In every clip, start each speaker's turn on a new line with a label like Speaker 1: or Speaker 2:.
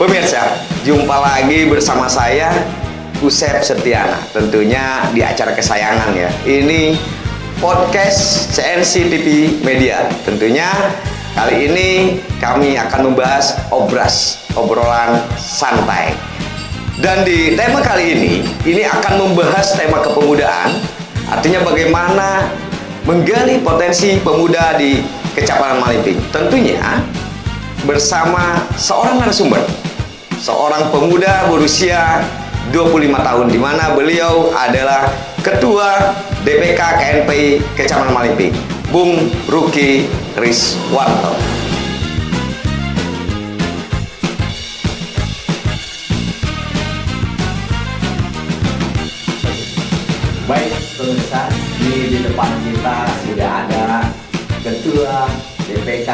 Speaker 1: Pemirsa, jumpa lagi bersama saya Usep Setiana, tentunya di acara kesayangan ya. Ini podcast CNC TV Media. Tentunya kali ini kami akan membahas obrolan santai. Dan di tema kali ini akan membahas tema kepemudaan, artinya bagaimana menggali potensi pemuda di Kecamatan Malingping. Tentunya bersama seorang narasumber, seorang pemuda berusia 25 tahun, di mana beliau adalah Ketua DPK KNPI Kecamatan Malingping, Bung Ruki Riswanto.
Speaker 2: Baik pemirsa, di depan kita sudah ada Ketua DPK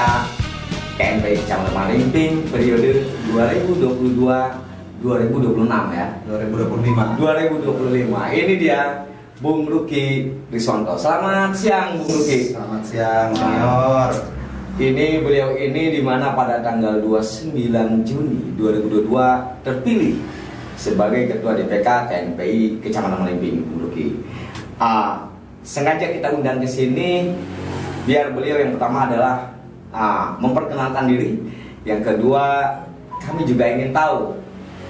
Speaker 2: KNPI Kecamatan Malingping periode 2022-2026 ya. 2025. Ini dia Bung Ruki Riswanto. Selamat siang Bung Ruki.
Speaker 3: Selamat siang Senior.
Speaker 2: Ini beliau ini di mana pada tanggal 29 Juni 2022 terpilih sebagai Ketua DPK KNPI Kecamatan Malingping, Bung Ruki. Sengaja kita undang ke sini biar beliau yang pertama adalah memperkenalkan diri. Yang kedua, kami juga ingin tahu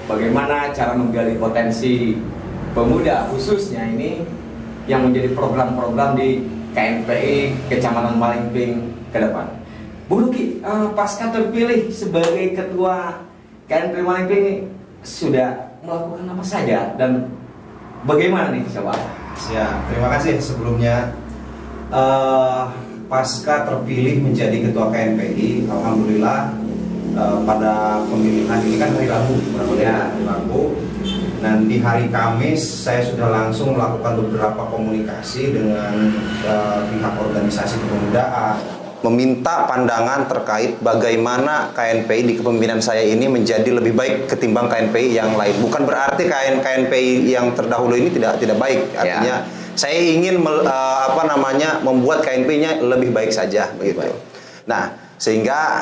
Speaker 2: bagaimana cara menggali potensi pemuda khususnya ini yang menjadi program-program di KNPI Kecamatan Malingping ke depan. Bu Ruki, pasca terpilih sebagai Ketua KNPI Malingping ini sudah melakukan apa saja dan bagaimana nih coba?
Speaker 3: Ya, terima kasih sebelumnya. Pasca terpilih menjadi Ketua KNPI, alhamdulillah pada pemilihan ini kan hari Rabu, hari Rabu. Dan di hari Kamis saya sudah langsung melakukan beberapa komunikasi dengan pihak organisasi kepemudaan, meminta pandangan terkait bagaimana KNPI di kepemimpinan saya ini menjadi lebih baik ketimbang KNPI yang lain. Bukan berarti KNPI yang terdahulu ini tidak baik. Artinya saya ingin membuat KNPI-nya lebih baik saja begitu. Nah, sehingga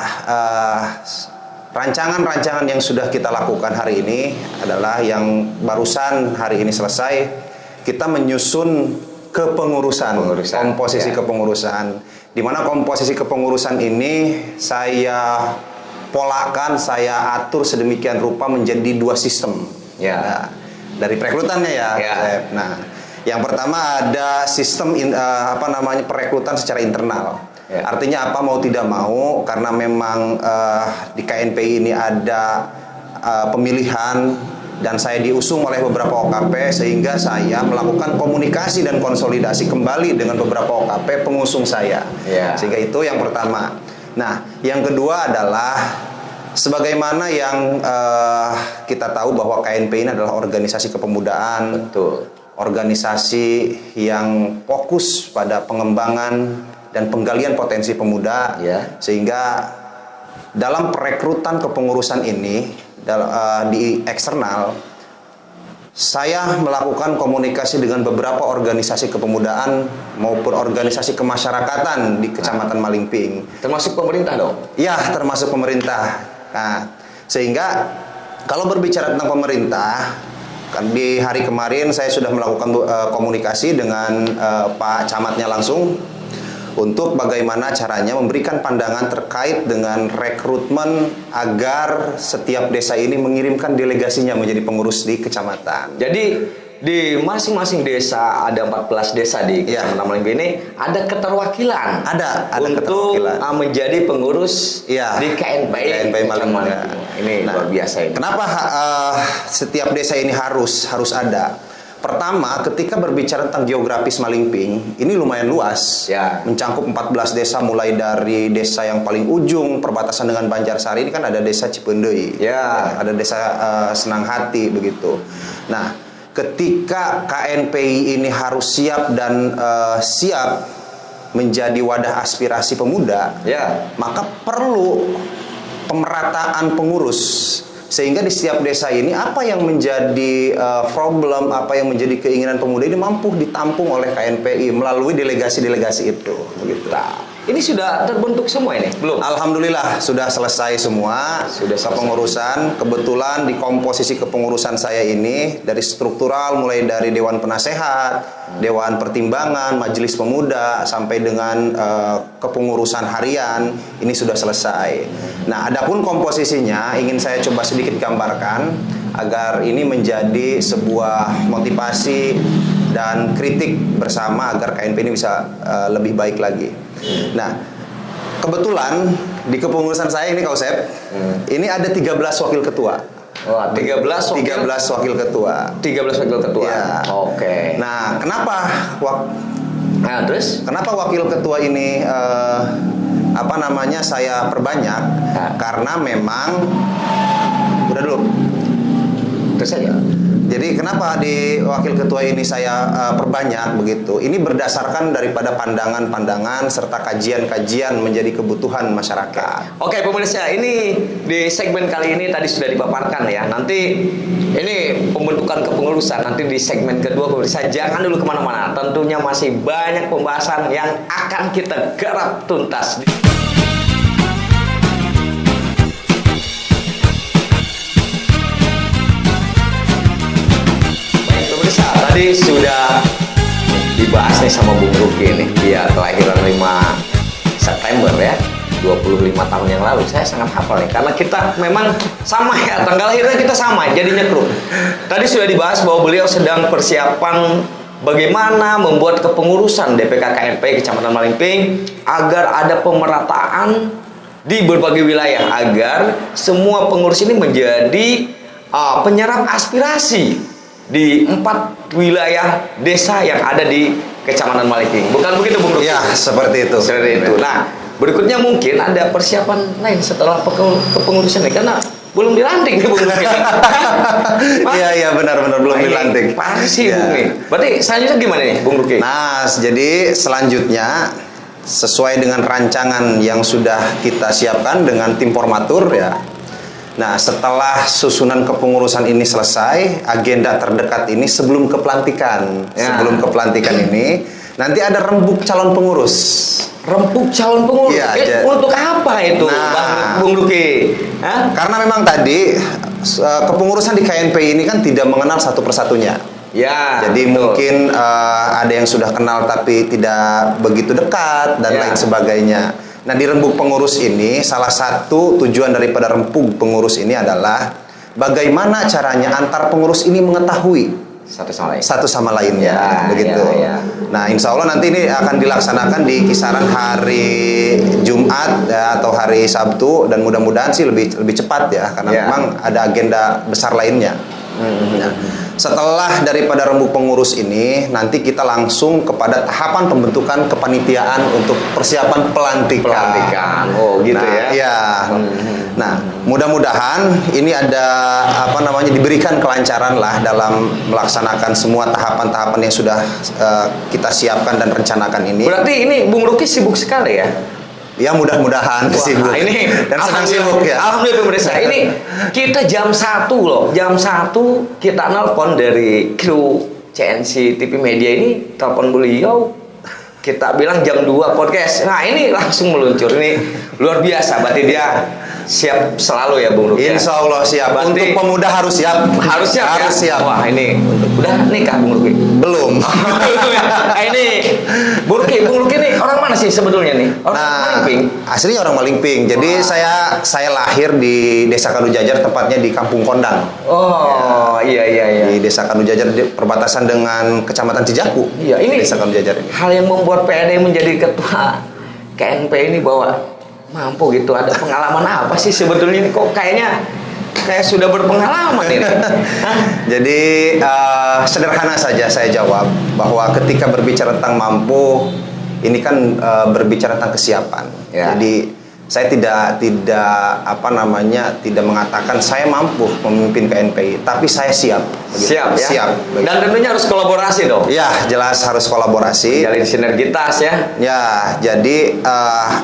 Speaker 3: rancangan-rancangan yang sudah kita lakukan hari ini adalah yang barusan hari ini selesai. Kita menyusun komposisi kepengurusan, di mana komposisi kepengurusan ini saya polakan, saya atur sedemikian rupa menjadi 2 sistem. Nah, dari perekrutannya Nah, yang pertama ada sistem perekrutan secara internal. Artinya apa, mau tidak mau karena memang di KNPI ini ada pemilihan dan saya diusung oleh beberapa OKP, sehingga saya melakukan komunikasi dan konsolidasi kembali dengan beberapa OKP pengusung saya. Sehingga itu yang pertama. Nah, yang kedua adalah sebagaimana yang kita tahu bahwa KNPI ini adalah organisasi kepemudaan.
Speaker 1: Betul.
Speaker 3: Organisasi yang fokus pada pengembangan dan penggalian potensi pemuda, sehingga dalam perekrutan kepengurusan ini di eksternal, saya melakukan komunikasi dengan beberapa organisasi kepemudaan maupun organisasi kemasyarakatan di Kecamatan Malingping.
Speaker 1: Termasuk pemerintah dong?
Speaker 3: Ya, termasuk pemerintah. Nah, sehingga kalau berbicara tentang pemerintah, kan di hari kemarin saya sudah melakukan komunikasi dengan Pak Camatnya langsung untuk bagaimana caranya memberikan pandangan terkait dengan rekrutmen agar setiap desa ini mengirimkan delegasinya menjadi pengurus di kecamatan.
Speaker 1: Jadi di masing-masing desa, ada 14 desa di Kecamatan Malingping ini ada keterwakilan.
Speaker 3: Ada
Speaker 1: untuk
Speaker 3: keterwakilan
Speaker 1: menjadi pengurus di KNPI Malingping. Ini luar biasa ini.
Speaker 3: Kenapa setiap desa ini harus ada? Pertama, ketika berbicara tentang geografis Malingping, ini lumayan luas, mencangkup 14 desa, mulai dari desa yang paling ujung perbatasan dengan Banjarsari ini kan ada desa Cipendei, ada desa Senang Hati begitu. Nah, ketika KNPI ini harus siap dan siap menjadi wadah aspirasi pemuda, maka perlu pemerataan pengurus. Sehingga di setiap desa ini apa yang menjadi problem, apa yang menjadi keinginan pemuda ini mampu ditampung oleh KNPI melalui delegasi-delegasi itu. Begitu.
Speaker 1: Nah,
Speaker 2: ini sudah terbentuk semua ini? Belum?
Speaker 3: Alhamdulillah sudah selesai semua.
Speaker 2: Sudah selesai.
Speaker 3: Kepengurusan. Kebetulan di komposisi kepengurusan saya ini dari struktural mulai dari Dewan Penasehat, Dewan Pertimbangan, Majelis Pemuda sampai dengan kepengurusan harian ini sudah selesai. Nah, adapun komposisinya ingin saya coba sedikit gambarkan agar ini menjadi sebuah motivasi dan kritik bersama agar KNP ini bisa lebih baik lagi. Nah, kebetulan di kepengurusan saya ini Kak Usep, ini ada 13 wakil ketua.
Speaker 2: Wah, 13
Speaker 3: wakil ketua.
Speaker 2: 13 wakil ketua.
Speaker 3: Ya.
Speaker 2: Oke.
Speaker 3: Nah,
Speaker 2: Terus?
Speaker 3: kenapa wakil ketua ini saya perbanyak? Karena memang udah dulu.
Speaker 2: Terus aja.
Speaker 3: Jadi kenapa di wakil ketua ini saya perbanyak begitu? Ini berdasarkan daripada pandangan-pandangan serta kajian-kajian menjadi kebutuhan masyarakat.
Speaker 2: Oke pemirsa, ini di segmen kali ini tadi sudah dipaparkan ya. Nanti ini pembentukan kepengurusan. Nanti di segmen kedua pemirsa jangan dulu kemana-mana. Tentunya masih banyak pembahasan yang akan kita garap tuntas. Tadi sudah dibahas nih sama Bung Ruki nih. Dia kelahiran 5 September ya, 25 tahun yang lalu. Saya sangat hafal nih karena kita memang sama ya, tanggal lahirnya kita sama, jadinya kru. Tadi sudah dibahas bahwa beliau sedang persiapan bagaimana membuat kepengurusan DPK KNP Kecamatan Malingping agar ada pemerataan di berbagai wilayah, agar semua pengurus ini menjadi penyerap aspirasi di 4 wilayah desa yang ada di Kecamatan Malingping. Bukan begitu Bung Ruki?
Speaker 3: Ya, seperti itu.
Speaker 2: Seperti itu. Nah, berikutnya mungkin ada persiapan lain setelah kepengurusan ini, karena belum dilantik nih Bung Ruki.
Speaker 3: Iya benar-benar belum dilantik.
Speaker 2: Pasti Bung nih. Berarti selanjutnya gimana nih Bung Ruki?
Speaker 3: Nah, jadi selanjutnya sesuai dengan rancangan yang sudah kita siapkan dengan tim formatur ya. Nah, setelah susunan kepengurusan ini selesai, agenda terdekat ini sebelum kepelantikan.
Speaker 2: Ya.
Speaker 3: Sebelum kepelantikan ini, nanti ada rembuk calon pengurus.
Speaker 2: Rembuk calon pengurus?
Speaker 3: Ya,
Speaker 2: untuk apa itu, Bung Ruki?
Speaker 3: Karena memang tadi kepengurusan di KNP ini kan tidak mengenal satu persatunya.
Speaker 2: Ya.
Speaker 3: Jadi
Speaker 2: betul.
Speaker 3: mungkin ada yang sudah kenal tapi tidak begitu dekat dan lain sebagainya. Nah, di rembuk pengurus ini salah satu tujuan daripada rembuk pengurus ini adalah bagaimana caranya antar pengurus ini mengetahui satu sama lainnya, begitu. Nah, insya Allah nanti ini akan dilaksanakan di kisaran hari Jumat ya, atau hari Sabtu, dan mudah-mudahan sih lebih cepat ya, karena memang ada agenda besar lainnya. Nah, setelah daripada rembuk pengurus ini, nanti kita langsung kepada tahapan pembentukan kepanitiaan untuk persiapan pelantikan.
Speaker 2: Oh, gitu
Speaker 3: nah,
Speaker 2: ya.
Speaker 3: Nah, mudah-mudahan ini ada diberikan kelancaran lah dalam melaksanakan semua tahapan-tahapan yang sudah kita siapkan dan rencanakan ini.
Speaker 2: Berarti ini Bung Ruki sibuk sekali ya?
Speaker 3: Ya, mudah-mudahan sibuk.
Speaker 2: Ini
Speaker 3: dan sedang sibuk ya.
Speaker 2: Alhamdulillah pemirsa. Ini kita jam 1 loh. Jam 1 kita nelpon dari kru CNC TV Media ini, telepon beliau. Kita bilang jam 2 podcast. Nah, ini langsung meluncur. Ini luar biasa. Berarti dia siap selalu ya Bung Ruki.
Speaker 3: Insya Allah siap.
Speaker 2: Berarti
Speaker 3: untuk pemuda harus siap.
Speaker 2: Harus siap.
Speaker 3: Harus siap.
Speaker 2: Wah, ini udah nikah Bung Ruki?
Speaker 3: Belum.
Speaker 2: Ini Bung Ruki nih orang mana sih sebetulnya nih? Orang Malingping.
Speaker 3: Aslinya orang Malingping. Jadi saya lahir di Desa Kadujajar, tepatnya di Kampung Kondang.
Speaker 2: Oh, iya.
Speaker 3: Di Desa Kadujajar, di perbatasan dengan Kecamatan Cijaku.
Speaker 2: Iya, ini
Speaker 3: Desa Kadujajar ini.
Speaker 2: hal yang membuat PND menjadi ketua KNP ini bahwa mampu gitu. Ada pengalaman apa sih sebetulnya ini? Kok kayaknya sudah berpengalaman ini?
Speaker 3: Jadi sederhana saja saya jawab bahwa ketika berbicara tentang mampu, ini kan berbicara tentang kesiapan.
Speaker 2: Ya.
Speaker 3: Jadi saya tidak mengatakan saya mampu memimpin KNPI, tapi saya siap. Begitu.
Speaker 2: Siap ya.
Speaker 3: Siap. Begitu.
Speaker 2: Dan tentunya harus kolaborasi dong.
Speaker 3: Ya, jelas harus kolaborasi.
Speaker 2: Jalin sinergitas ya.
Speaker 3: Ya, jadi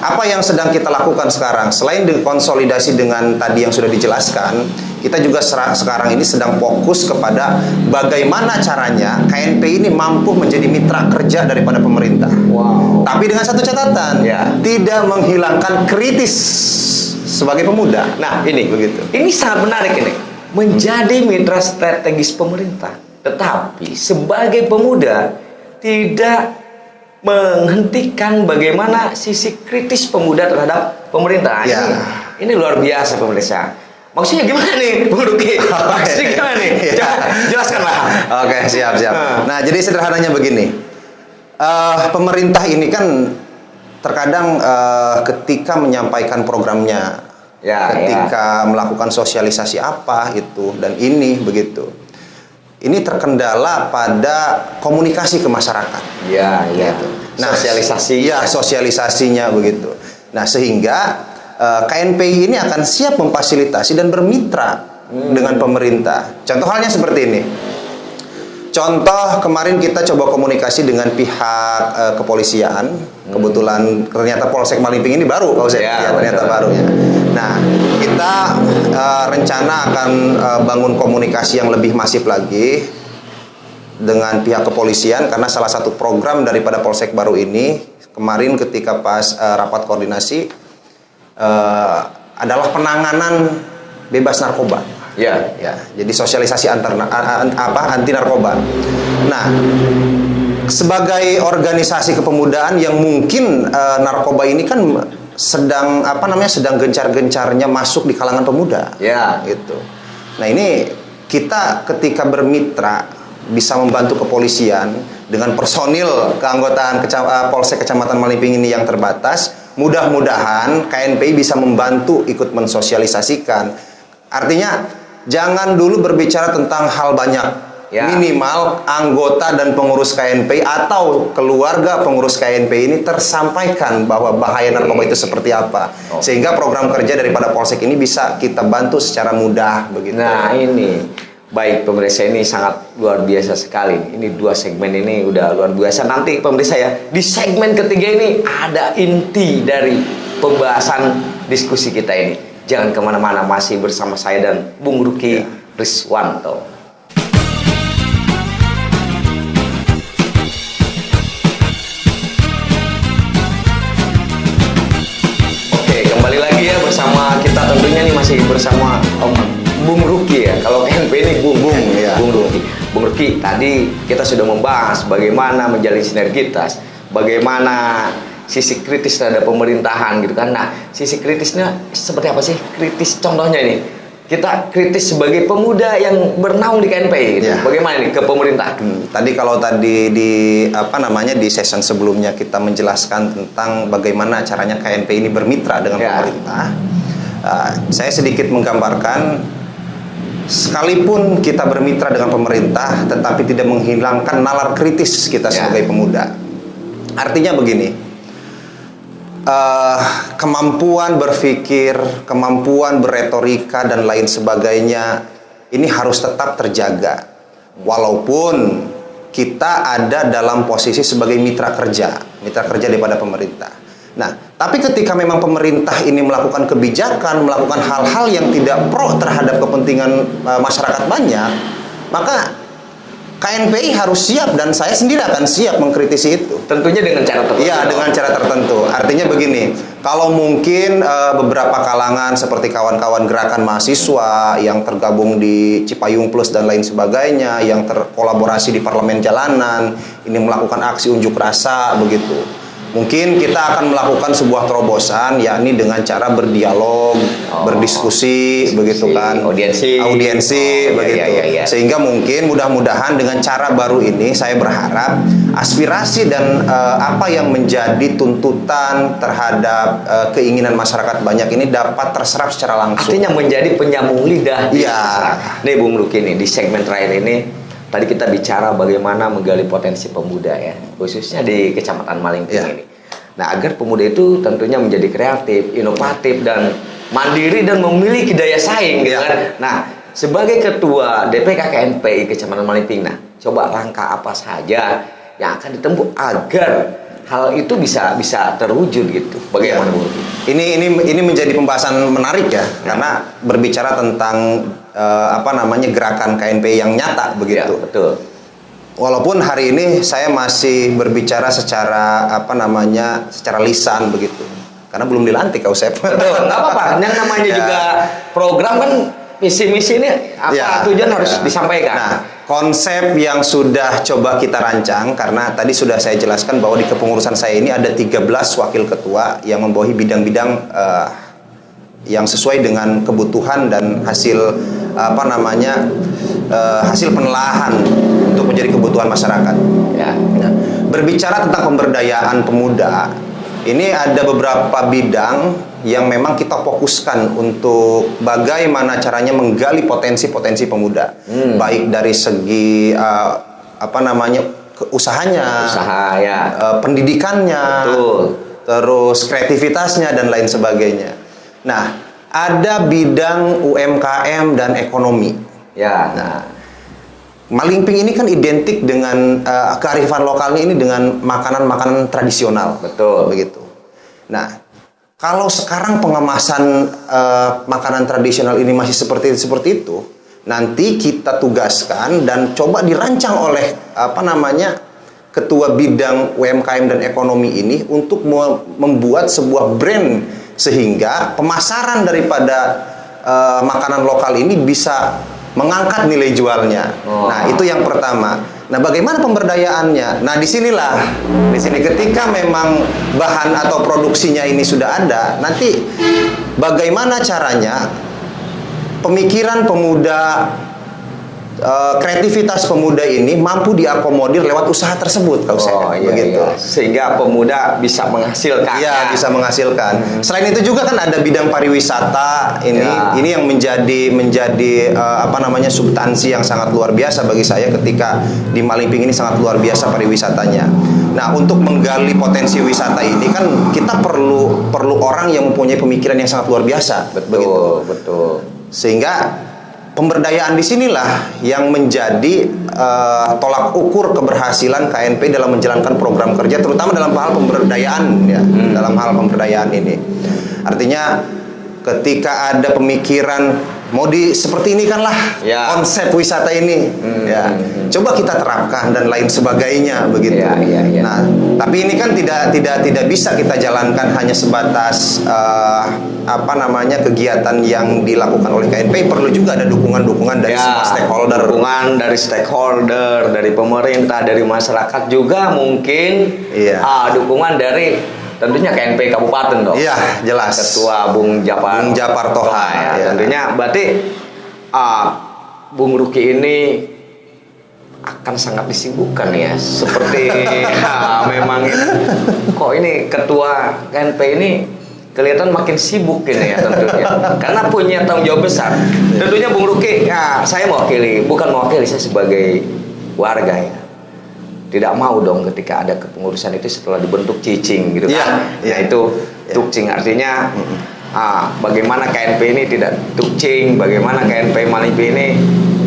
Speaker 3: apa yang sedang kita lakukan sekarang, selain konsolidasi dengan tadi yang sudah dijelaskan, kita juga sekarang ini sedang fokus kepada bagaimana caranya KNPI ini mampu menjadi mitra kerja daripada pemerintah.
Speaker 2: Wow.
Speaker 3: Tapi dengan satu catatan,
Speaker 2: Ya.
Speaker 3: tidak menghilangkan kritis sebagai pemuda.
Speaker 2: Nah, ini
Speaker 3: Begitu.
Speaker 2: Ini sangat menarik ini. Menjadi mitra strategis pemerintah, tetapi sebagai pemuda tidak menghentikan bagaimana sisi kritis pemuda terhadap pemerintah.
Speaker 3: Ya.
Speaker 2: Ini luar biasa pemirsa. Maksudnya gimana nih, Bung Ruki? Maksudnya gimana nih?
Speaker 3: Ya.
Speaker 2: Jelaskanlah.
Speaker 3: Oke, siap.
Speaker 2: Nah.
Speaker 3: Nah, jadi sederhananya begini. Pemerintah ini kan terkadang ketika menyampaikan programnya, ketika melakukan sosialisasi apa itu dan ini begitu. Ini terkendala pada komunikasi ke masyarakat.
Speaker 2: Iya.
Speaker 3: Gitu. Nah,
Speaker 2: Sosialisasi.
Speaker 3: Ya, sosialisasinya begitu. Nah, sehingga KNPI ini akan siap memfasilitasi dan bermitra dengan pemerintah. Contoh halnya seperti ini. Contoh kemarin kita coba komunikasi dengan pihak kepolisian. Kebetulan ternyata Polsek Malingping ini baru, Pak Ustaz. Ya, ternyata baru ya. Nah, kita rencana akan bangun komunikasi yang lebih masif lagi dengan pihak kepolisian karena salah satu program daripada Polsek baru ini kemarin ketika pas rapat koordinasi adalah penanganan bebas narkoba.
Speaker 2: Ya.
Speaker 3: Jadi sosialisasi anti narkoba. Nah, sebagai organisasi kepemudaan yang mungkin narkoba ini kan sedang gencar-gencarnya masuk di kalangan pemuda.
Speaker 2: Ya.
Speaker 3: Gitu. Nah, ini kita ketika bermitra bisa membantu kepolisian dengan personil keanggotaan Polsek Kecamatan Malingping ini yang terbatas, mudah-mudahan KNPI bisa membantu ikut mensosialisasikan. Artinya jangan dulu berbicara tentang hal banyak. Minimal anggota dan pengurus KNPI atau keluarga pengurus KNPI ini tersampaikan bahwa bahaya narkoba itu seperti apa. Sehingga program kerja daripada Polsek ini bisa kita bantu secara mudah begitu.
Speaker 2: Nah, ini baik pemirsa, ini sangat luar biasa sekali. Ini 2 segmen ini udah luar biasa. Nanti pemirsa ya, di segmen ketiga ini ada inti dari pembahasan diskusi kita ini. Jangan kemana-mana, masih bersama saya dan Bung Ruki Riswanto. Oke, kembali lagi ya bersama kita, tentunya nih masih bersama Bung Ruki ya. Kalau KNP ini Bung Ruki. Bung Ruki, tadi kita sudah membahas bagaimana menjalin sinergitas, bagaimana sisi kritis terhadap pemerintahan gitu kan. Nah, sisi kritisnya seperti apa sih? Kritis contohnya ini. Kita kritis sebagai pemuda yang bernaung di KNPI gitu. Bagaimana nih ke pemerintah?
Speaker 3: Tadi kalau di session sebelumnya kita menjelaskan tentang bagaimana caranya KNPI ini bermitra dengan pemerintah. Saya sedikit menggambarkan, sekalipun kita bermitra dengan pemerintah tetapi tidak menghilangkan nalar kritis kita sebagai pemuda. Artinya begini, kemampuan berpikir, kemampuan berretorika dan lain sebagainya ini harus tetap terjaga walaupun kita ada dalam posisi sebagai mitra kerja daripada pemerintah. Nah, tapi ketika memang pemerintah ini melakukan kebijakan, melakukan hal-hal yang tidak pro terhadap kepentingan masyarakat banyak, maka KNPI harus siap dan saya sendiri akan siap mengkritisi itu.
Speaker 2: Tentunya dengan cara tertentu.
Speaker 3: Iya, dengan cara tertentu. Artinya begini, kalau mungkin beberapa kalangan seperti kawan-kawan gerakan mahasiswa yang tergabung di Cipayung Plus dan lain sebagainya, yang terkolaborasi di parlemen jalanan, ini melakukan aksi unjuk rasa begitu. Mungkin kita akan melakukan sebuah terobosan, yakni dengan cara berdialog, berdiskusi, begitu kan? Audiensi, begitu. Sehingga mungkin mudah-mudahan dengan cara baru ini, saya berharap aspirasi dan apa yang menjadi tuntutan terhadap keinginan masyarakat banyak ini dapat terserap secara langsung.
Speaker 2: Artinya menjadi penyambung lidah.
Speaker 3: Iya.
Speaker 2: Nih Bung Ruki nih, di segmen terakhir ini tadi kita bicara bagaimana menggali potensi pemuda ya, khususnya di Kecamatan Malingping ini. Nah, agar pemuda itu tentunya menjadi kreatif, inovatif, dan mandiri dan memiliki daya saing gitu kan. Nah, sebagai ketua DPK KNPI Kecamatan Malingping, nah, coba langkah apa saja yang akan ditempuh agar hal itu bisa terwujud gitu. Bagaimana Bung Luki?
Speaker 3: Ini menjadi pembahasan menarik ya, karena berbicara tentang gerakan KNPI yang nyata begitu.
Speaker 2: Ya, betul.
Speaker 3: Walaupun hari ini saya masih berbicara secara secara lisan begitu, karena belum dilantik Kak Usep.
Speaker 2: Betul, nggak apa-apa. Yang namanya juga program kan visi misi ini tujuan harus disampaikan.
Speaker 3: Nah, konsep yang sudah coba kita rancang, karena tadi sudah saya jelaskan bahwa di kepengurusan saya ini ada 13 wakil ketua yang membawahi bidang-bidang yang sesuai dengan kebutuhan dan hasil hasil penelahan untuk menjadi kebutuhan masyarakat.
Speaker 2: Ya.
Speaker 3: Nah, berbicara tentang pemberdayaan pemuda, ini ada beberapa bidang yang memang kita fokuskan untuk bagaimana caranya menggali potensi-potensi pemuda, baik dari segi usahanya, pendidikannya,
Speaker 2: betul,
Speaker 3: terus kreativitasnya dan lain sebagainya. Nah, ada bidang UMKM dan ekonomi.
Speaker 2: Ya.
Speaker 3: Nah, Malingping ini kan identik dengan kearifan lokalnya ini dengan makanan-makanan tradisional.
Speaker 2: Betul.
Speaker 3: Begitu. Nah, kalau sekarang pengemasan makanan tradisional ini masih seperti itu, nanti kita tugaskan dan coba dirancang oleh ketua bidang UMKM dan ekonomi ini untuk membuat sebuah brand sehingga pemasaran daripada makanan lokal ini bisa mengangkat nilai jualnya. Nah, itu yang pertama. Nah, bagaimana pemberdayaannya? Nah, di sini ketika memang bahan atau produksinya ini sudah ada, nanti bagaimana caranya pemikiran pemuda, kreativitas pemuda ini mampu diakomodir lewat usaha tersebut, begitu.
Speaker 2: Sehingga pemuda bisa menghasilkan.
Speaker 3: Iya, bisa menghasilkan. Selain itu juga kan ada bidang pariwisata ini yang menjadi substansi yang sangat luar biasa bagi saya ketika di Malingping ini sangat luar biasa pariwisatanya. Nah, untuk menggali potensi wisata ini kan kita perlu orang yang mempunyai pemikiran yang sangat luar biasa.
Speaker 2: Betul.
Speaker 3: Sehingga pemberdayaan di sinilah yang menjadi tolak ukur keberhasilan KNP dalam menjalankan program kerja, terutama dalam hal pemberdayaan ya, dalam hal pemberdayaan ini. Artinya ketika ada pemikiran mau seperti ini kan lah konsep wisata ini, coba kita terapkan dan lain sebagainya begitu. Nah, tapi ini kan tidak bisa kita jalankan hanya sebatas kegiatan yang dilakukan oleh KNP. Perlu juga ada dukungan dari semua stakeholder.
Speaker 2: Dukungan dari stakeholder, dari pemerintah, dari masyarakat juga mungkin. Dukungan dari tentunya KNP Kabupaten dong.
Speaker 3: Iya, jelas.
Speaker 2: Ketua Bung Japar Toha ya. Tentunya berarti Bung Luki ini akan sangat disibukkan ya. Seperti memang kok ini ketua KNP ini kelihatan makin sibuk ini ya tentunya. Karena punya tanggung jawab besar. Tentunya Bung Luki, saya bukan mewakili, saya sebagai warga ya. Tidak mau dong ketika ada kepengurusan itu setelah dibentuk cicing gitu kan. Tukcing artinya bagaimana KNP ini tidak tukcing, bagaimana KNP Malingping ini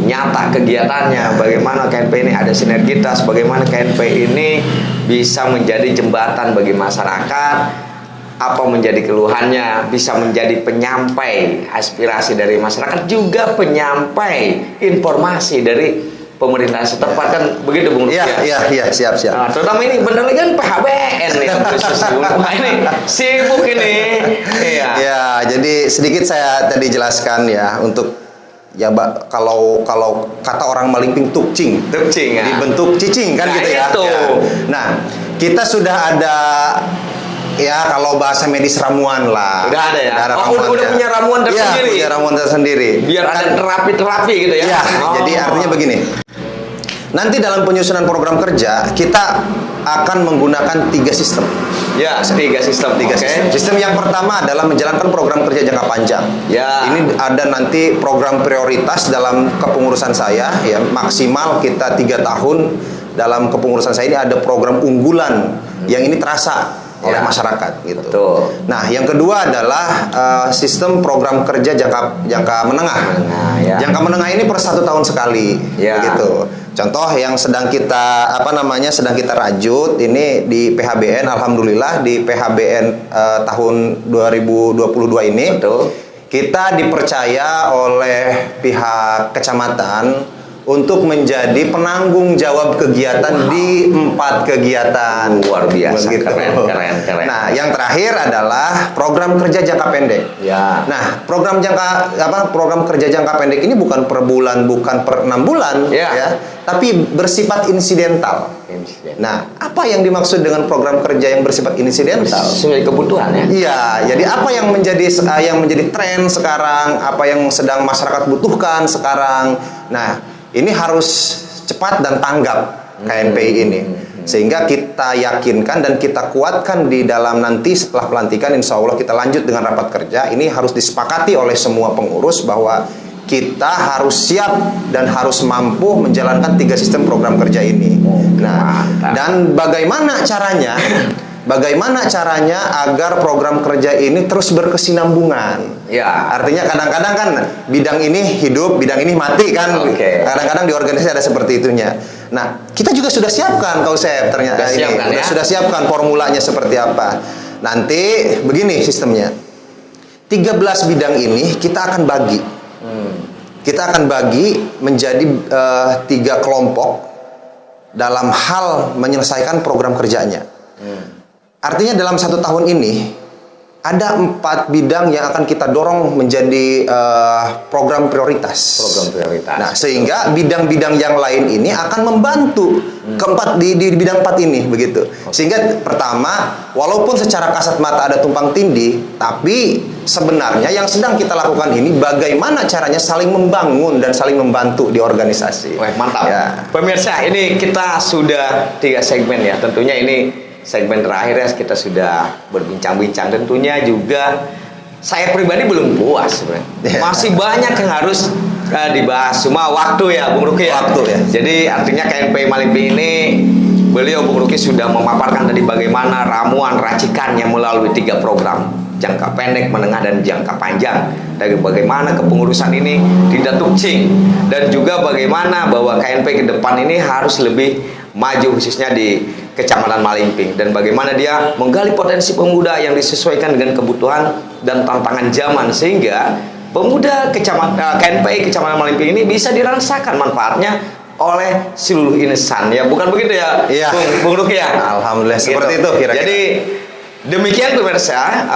Speaker 2: nyata kegiatannya, bagaimana KNP ini ada sinergitas, bagaimana KNP ini bisa menjadi jembatan bagi masyarakat, apa menjadi keluhannya, bisa menjadi penyampai aspirasi dari masyarakat, juga penyampai informasi dari pemerintah setempat kan begitu Bung Luki.
Speaker 3: Iya, siap.
Speaker 2: Nah, terutama ini benar lagi kan PHBN nih ini sibuk ini.
Speaker 3: Iya, jadi sedikit saya tadi jelaskan ya untuk kalau kata orang Malingping tukcing dibentuk cicing kan gitu ya. Nah, kita sudah ada kalau bahasa medis ramuan lah.
Speaker 2: Udah ada ya. Udah punya ramuan tersendiri.
Speaker 3: Punya ramuan tersendiri.
Speaker 2: Biar ada terapi gitu ya.
Speaker 3: Iya. Jadi artinya begini. Nanti dalam penyusunan program kerja kita akan menggunakan 3 sistem.
Speaker 2: Ya, 3 sistem.
Speaker 3: Sistem yang pertama adalah menjalankan program kerja jangka panjang. Ini ada nanti program prioritas dalam kepengurusan saya ya, maksimal kita 3 tahun dalam kepengurusan saya ini ada program unggulan yang ini terasa oleh
Speaker 2: Ya.
Speaker 3: masyarakat gitu.
Speaker 2: Betul.
Speaker 3: Nah, yang kedua adalah sistem program kerja jangka menengah.
Speaker 2: Ya.
Speaker 3: Jangka menengah ini per 1 tahun sekali,
Speaker 2: Ya.
Speaker 3: gitu. Contoh yang sedang kita sedang kita rajut ini di PHBN, alhamdulillah di PHBN tahun 2022 ini.
Speaker 2: Betul.
Speaker 3: Kita dipercaya oleh pihak kecamatan untuk menjadi penanggung jawab kegiatan di 4 kegiatan.
Speaker 2: Luar biasa,
Speaker 3: Begitu.
Speaker 2: keren.
Speaker 3: Nah, yang terakhir adalah program kerja jangka pendek.
Speaker 2: Ya.
Speaker 3: Nah, program kerja jangka pendek ini bukan per bulan, bukan per 6 bulan,
Speaker 2: Ya.
Speaker 3: tapi bersifat insidental. Nah, apa yang dimaksud dengan program kerja yang bersifat insidental?
Speaker 2: Sesuai kebutuhan ya.
Speaker 3: Iya, jadi apa yang menjadi tren sekarang, apa yang sedang masyarakat butuhkan sekarang. Nah, ini harus cepat dan tanggap KNPI ini. Sehingga kita yakinkan dan kita kuatkan di dalam nanti setelah pelantikan, insya Allah kita lanjut dengan rapat kerja. Ini harus disepakati oleh semua pengurus bahwa kita harus siap dan harus mampu menjalankan 3 sistem program kerja ini. Nah,
Speaker 2: mantap.
Speaker 3: dan bagaimana caranya? Bagaimana caranya agar program kerja ini terus berkesinambungan?
Speaker 2: Ya.
Speaker 3: Artinya kadang-kadang kan bidang ini hidup, bidang ini mati kan.
Speaker 2: Oke.
Speaker 3: Kadang-kadang di organisasi ada seperti itunya. Nah, kita juga sudah siapkan Kak Usep ternyata
Speaker 2: Sudah siapkan, ya?
Speaker 3: Sudah siapkan formulanya seperti apa. Nanti begini sistemnya. 13 bidang ini kita akan bagi. Kita akan bagi menjadi 3 kelompok dalam hal menyelesaikan program kerjanya. Artinya dalam 1 tahun ini ada 4 bidang yang akan kita dorong menjadi program prioritas.
Speaker 2: Program prioritas.
Speaker 3: Nah, sehingga bidang-bidang yang lain ini akan membantu keempat di bidang 4 ini begitu. Sehingga pertama, walaupun secara kasat mata ada tumpang tindih, tapi sebenarnya yang sedang kita lakukan ini bagaimana caranya saling membangun dan saling membantu di organisasi.
Speaker 2: Wah, mantap.
Speaker 3: Ya.
Speaker 2: Pemirsa, ini kita sudah 3 segmen ya. Tentunya ini segmen terakhir ya, kita sudah berbincang-bincang. Tentunya juga saya pribadi belum puas sebenarnya. Masih banyak yang harus dibahas. Cuma waktu ya Bung Ruki ya.
Speaker 3: Waktu ya.
Speaker 2: Jadi artinya KNPI Malimping ini, beliau Bung Ruki sudah memaparkan tadi bagaimana ramuan racikannya melalui 3 program, jangka pendek, menengah, dan jangka panjang. Dan bagaimana kepengurusan ini tidak tukcing, dan juga bagaimana bahwa KNPI ke depan ini harus lebih maju khususnya di Kecamatan Malimping, dan bagaimana dia menggali potensi pemuda yang disesuaikan dengan kebutuhan dan tantangan zaman, sehingga pemuda KNPI Kecamatan Malimping ini bisa dirasakan manfaatnya oleh seluruh insan ya, bukan begitu ya,
Speaker 3: Iya.
Speaker 2: Bung Ruki ya?
Speaker 3: Alhamdulillah seperti itu kira-kira.
Speaker 2: Jadi demikian pemirsa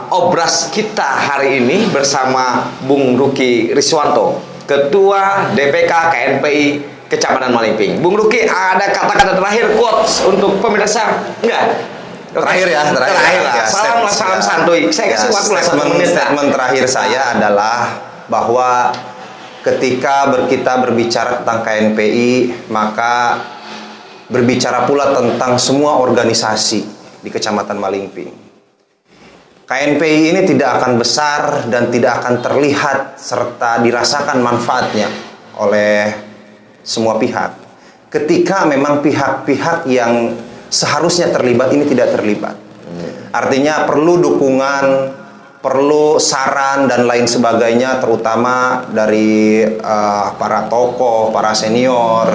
Speaker 2: obras kita hari ini bersama Bung Ruki Riswanto, Ketua DPK KNPI Kecamatan Malimping. Bung Ruki, ada kata-kata terakhir quotes untuk pemirsa? Enggak?
Speaker 3: Terakhir ya, terakhir.
Speaker 2: lah.
Speaker 3: Ya,
Speaker 2: Salam santuy. Saya kasih waktu lah 1 menit.
Speaker 3: Statement terakhir saya adalah bahwa ketika kita berbicara tentang KNPI, maka berbicara pula tentang semua organisasi di Kecamatan Malimping. KNPI ini tidak akan besar dan tidak akan terlihat serta dirasakan manfaatnya oleh semua pihak ketika memang pihak-pihak yang seharusnya terlibat ini tidak terlibat. Artinya perlu dukungan, perlu saran dan lain sebagainya, terutama dari para tokoh, para senior,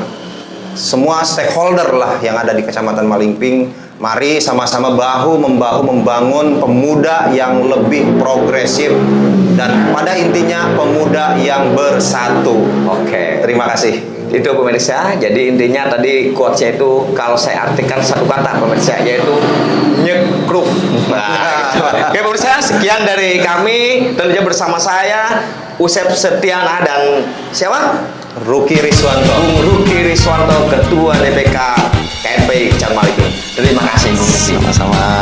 Speaker 3: semua stakeholder lah yang ada di Kecamatan Malimping. Mari sama-sama bahu-membahu membangun pemuda yang lebih progresif dan pada intinya pemuda yang bersatu.
Speaker 2: Oke.
Speaker 3: Terima kasih.
Speaker 2: Itu pemirsa, jadi intinya tadi quotes-nya itu kalau saya artikan 1 kata pemirsa, yaitu nyekruk. Nah, oke pemirsa, sekian dari kami, tentunya bersama saya Usep Setiana dan siapa?
Speaker 3: Ruki Riswanto.
Speaker 2: Bung Ruki Riswanto, Ketua DPK KNPI Kecamatan Malimping. Terima kasih Bung Ruki.
Speaker 3: Sama-sama.